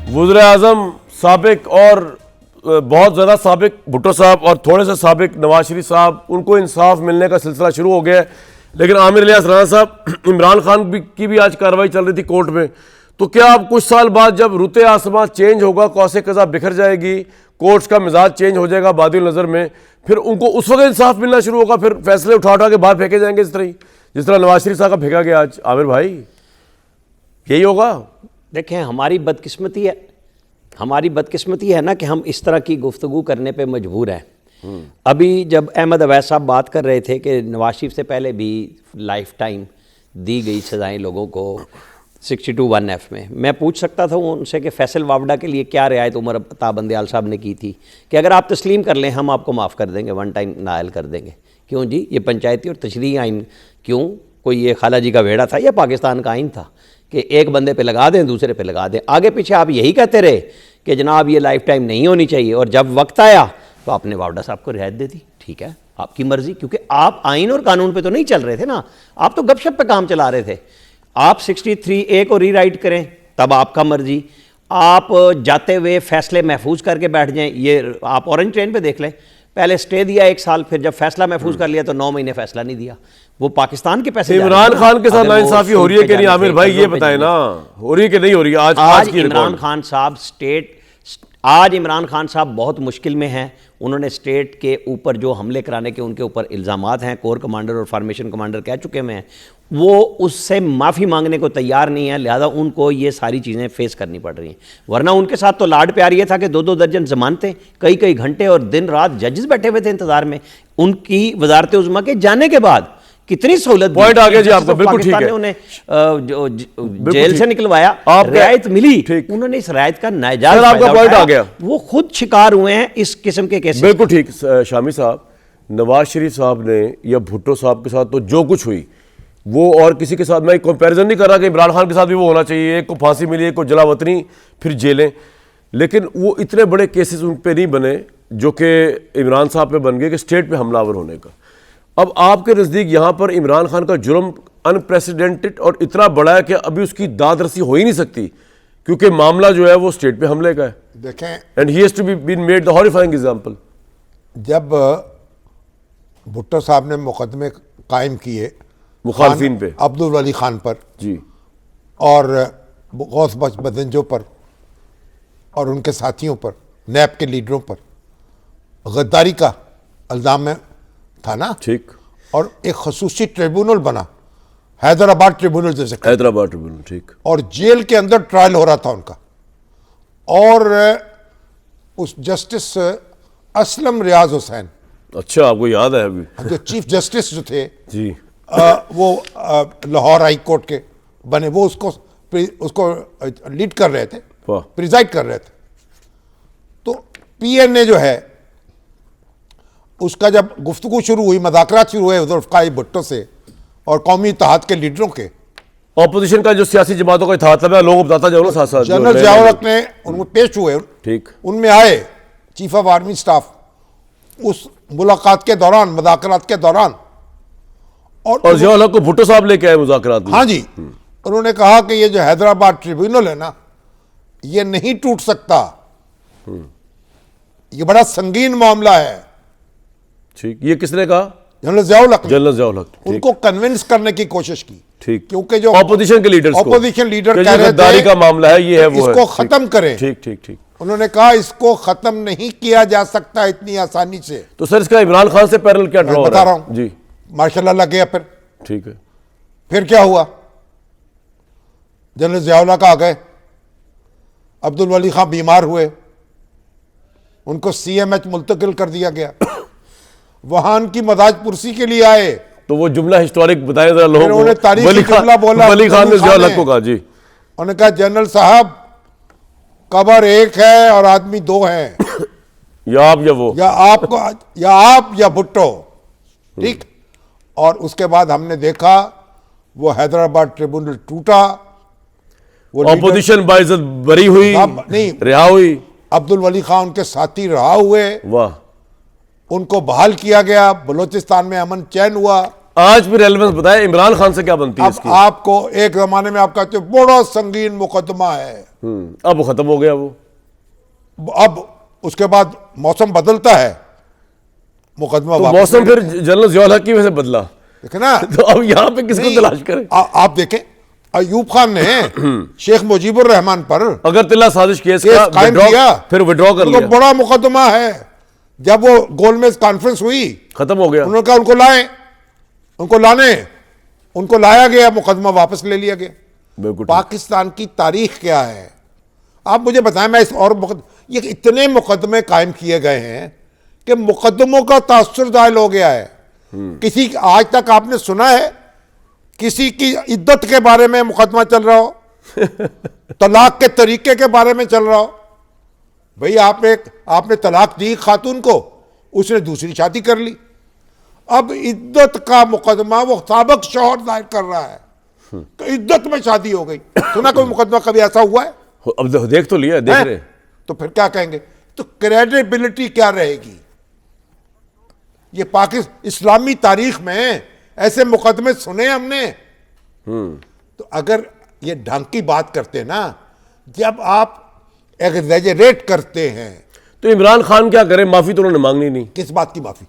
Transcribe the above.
वज़ीर आज़म साबिक और बहुत ज़्यादा साबिक भुट्टो साहब और थोड़े से साबिक नवाज शरीफ साहब, उनको इंसाफ मिलने का सिलसिला शुरू हो गया है। लेकिन आमिर इलियास राणा साहब, इमरान खान की भी आज कार्रवाई चल रही थी कोर्ट में, तो क्या अब कुछ साल बाद जब रुते आसमां चेंज होगा, कौसे कज़ा बिखर जाएगी, कोर्ट्स का मिजाज चेंज हो जाएगा बादिल नज़र में, फिर उनको उस वक्त इंसाफ मिलना शुरू होगा, फिर फैसले उठा उठा के बाहर फेंके जाएंगे जिस तरह नवाज शरीफ साहब का फेंका गया आज। आमिर भाई, यही होगा? देखें, हमारी बदकिस्मती है ना कि हम इस तरह की गुफ्तगू करने पे मजबूर हैं। अभी जब अहमद अवैस साहब बात कर रहे थे कि नवाज शरीफ से पहले भी लाइफ टाइम दी गई सज़ाएं लोगों को 62(1)(f) में, मैं पूछ सकता था उनसे कि फैसल वावडा के लिए क्या रियायत उमर अता बंदयाल साहब ने की थी कि अगर आप तस्लीम कर लें हम आपको माफ़ कर देंगे, वन टाइम नायल कर देंगे। क्यों जी? ये पंचायती और तशरीही आइन, क्यों कोई ये खाला जी का वेड़ा था या पाकिस्तान का आइन था कि एक बंदे पे लगा दें दूसरे पे लगा दें? आगे पीछे आप यही कहते रहे कि जनाब ये लाइफ टाइम नहीं होनी चाहिए, और जब वक्त आया तो आपने वावडा साहब को रियायत दे दी। ठीक है, आपकी मर्जी, क्योंकि आप आइन और कानून पे तो नहीं चल रहे थे ना, आप तो गपशप पे काम चला रहे थे। आप 63A को रीराइट करें तब आपका मर्जी, आप जाते हुए फैसले महफूज करके बैठ जाएं। ये आप ऑरेंज ट्रेन पे देख लें, पहले स्टे दिया 1 साल, फिर जब फैसला महफूज कर लिया तो 9 महीने फैसला नहीं दिया। वो पाकिस्तान के पैसे इमरान खान के साथ नाइंसाफी हो रही है कि नहीं? आमिर भाई ये बताएं ना, हो रही है कि नहीं हो रही? आज इमरान खान साहब आज इमरान खान साहब बहुत मुश्किल में हैं। उन्होंने स्टेट के ऊपर जो हमले कराने के उनके ऊपर इल्ज़ामात हैं, कोर कमांडर और फार्मेशन कमांडर कह चुके हैं, वो उससे माफ़ी मांगने को तैयार नहीं है, लिहाजा उनको ये सारी चीज़ें फेस करनी पड़ रही हैं। वरना उनके साथ तो लाड प्यार ये था कि 2-2 दर्जन जमानतें, कई घंटे और दिन रात जजेस बैठे हुए थे इंतजार में। उनकी वजारत उज़्मा के जाने के बाद कितनी सहूलत, पॉइंट आ गया जी आपका, बिल्कुल ठीक है। उन्हें जेल से निकलवाया, रियायत मिली, उन्होंने इस रियायत का नाजायज आपका पॉइंट आ गया, वो खुद शिकार हुए हैं इस किस्म के केस। बिल्कुल ठीक। शामी साहब, नवाज शरीफ साहब ने या भुट्टो साहब के साथ तो जो कुछ हुई वो, और किसी के साथ मैं कंपैरिजन नहीं कर रहा कि इमरान खान के साथ भी वो होना चाहिए, एक को फांसी मिली, एक को जलावतनी, फिर जेलें, लेकिन वो इतने बड़े केसेस उन पे नहीं बने जो कि इमरान साहब पे बन गए कि स्टेट पे हमलावर होने का। अब आपके नज़दीक यहाँ पर इमरान खान का जुर्म अनप्रेसिडेंटेड और इतना बड़ा है कि अभी उसकी दाद रसी हो ही नहीं सकती, क्योंकि मामला जो है वो स्टेट पे हमले का है। देखें, and he has to be been made the horrifying example. जब भुट्टो साहब ने मुकदमे कायम किए मुखालफिन पे, अब्दुल वली खान पर जी, और गौस बदंजो पर और उनके साथियों पर, नैब के लीडरों पर गद्दारी का इल्ज़ाम था ना, ठीक, और एक खसूसी ट्रिब्यूनल बना, हैदराबाद ट्रिब्यूनल जैसे, हैदराबाद ट्रिब्यूनल, ठीक, और जेल के अंदर ट्रायल हो रहा था उनका, और उस जस्टिस असलम रियाज हुसैन, अच्छा आपको याद है अभी, जो चीफ जस्टिस जो थे जी, वो लाहौर हाई कोर्ट के बने, वो उसको लीड कर रहे थे, प्रिजाइड कर रहे थे। तो पीएनए जो है उसका जब गुफ्तगू शुरू हुई, मुज़ाकरात शुरू हुए ज़ुल्फ़िकार भुट्टो से और कौमी इत्तेहाद के लीडरों के, ऑपोजिशन का जो सियासी जमातों का इत्तेहाद था, मैं लोगों को बताता जाऊँ साथ साथ, जनरल ज़ियाउल हक ने उनमें पेश हुए, ठीक, उनमें आए चीफ ऑफ आर्मी स्टाफ उस मुलाकात के दौरान, मुज़ाकरात के दौरान, और ज़ियाउल हक को भुट्टो साहब लेके आए मुज़ाकरात में। हाँ जी, उन्होंने कहा कि ये जो हैदराबाद ट्रिब्यूनल है ना, ये नहीं टूट सकता, ये बड़ा संगीन मामला है। ठीक, ये किसने कहा? जनरल ज़ियाउल हक। जनरल ज़ियाउल हक उनको कन्विंस करने की कोशिश की, ठीक, क्योंकि जो ऑपोजिशन के लीडर कह रहे थे का मामला है, ये है वो, इसको खत्म करें। ठीक ठीक ठीक, उन्होंने कहा इसको खत्म नहीं किया जा सकता इतनी आसानी से। तो सर इसका इमरान खान से पैरेलल क्या ड्रॉ बता रहा हूं जी, मार्शल लग गया, ठीक है, फिर क्या हुआ? जनरल ज़ियाउल हक आ गए, अब्दुल वली खान बीमार हुए, उनको CMH मुल्तकिल कर दिया गया, वहां उनकी मदाज पुरसी के लिए आए, तो वो जुमला हिस्टोरिक बताए जरा लोगों को। उन्होंने तारीखी जुमला बोला, वली खान ने ज़ियाउल हक को कहा जी, उन्होंने कहा जनरल साहब कबर एक है और आदमी दो हैं, या आप या वो, या आपको, या आप या भुट्टो, ठीक। और उसके बाद हमने देखा वो हैदराबाद ट्रिब्यूनल टूटा, वो ऑपोजिशन बाइज्जत बरी हुई, नहीं रिहा हुई, अब्दुल वली खान उनके साथी रहा हुए, वाह, उनको बहाल किया गया, बलूचिस्तान में अमन चैन हुआ, आज भी रेलेवेंस बताए, इमरान खान से क्या बनती है अब इसकी? आपको एक जमाने में आप कहते हो बड़ा संगीन मुकदमा है, अब वो खत्म हो गया वो। अब उसके बाद मौसम बदलता है, मुकदमा तो वापस मौसम ले फिर लेते हैं। जनरल जियाउल हक की वजह से बदला, देखे ना। तो अब यहाँ पे किसको नहीं, तलाश करें? आप देखें, अयूब खान ने शेख मुजीबुर रहमान पर अगर तिल्ला साजिश केस केस का कायम withdraw- किया, फिर विड्रॉ कर उनको लिया, बड़ा मुकदमा है। जब वो गोलमेज कॉन्फ्रेंस हुई, खत्म हो गया। उन्होंने कहा उनको लाया गया, मुकदमा वापस ले लिया गया। बिल्कुल ठीक। पाकिस्तान की तारीख क्या है आप मुझे बताएं। मैं इस और ये इतने मुकदमे कायम किए गए हैं कि मुकदमों का तासुर दायल हो गया है। किसी आज तक आपने सुना है किसी की इद्दत के बारे में मुकदमा चल रहा हो, तलाक के तरीके के बारे में चल रहा हो? भाई आपने तलाक दी खातून को, उसने दूसरी शादी कर ली, अब इद्दत का मुकदमा वो साबिक शौहर दायर कर रहा है, तो इद्दत में शादी हो गई। सुना कोई मुकदमा कभी ऐसा हुआ है? अब देख तो लिया, देख हैं? रहे। तो फिर क्या कहेंगे? तो क्रेडिबिलिटी क्या रहेगी? ये पाकिस्तान इस्लामी तारीख में ऐसे मुकदमे सुने हमने। तो अगर ये ढंग की बात करते हैं ना, जब आप एग्जैजरेट करते हैं। तो इमरान खान क्या करे? माफी तो उन्होंने मांगनी नहीं। किस बात की माफी?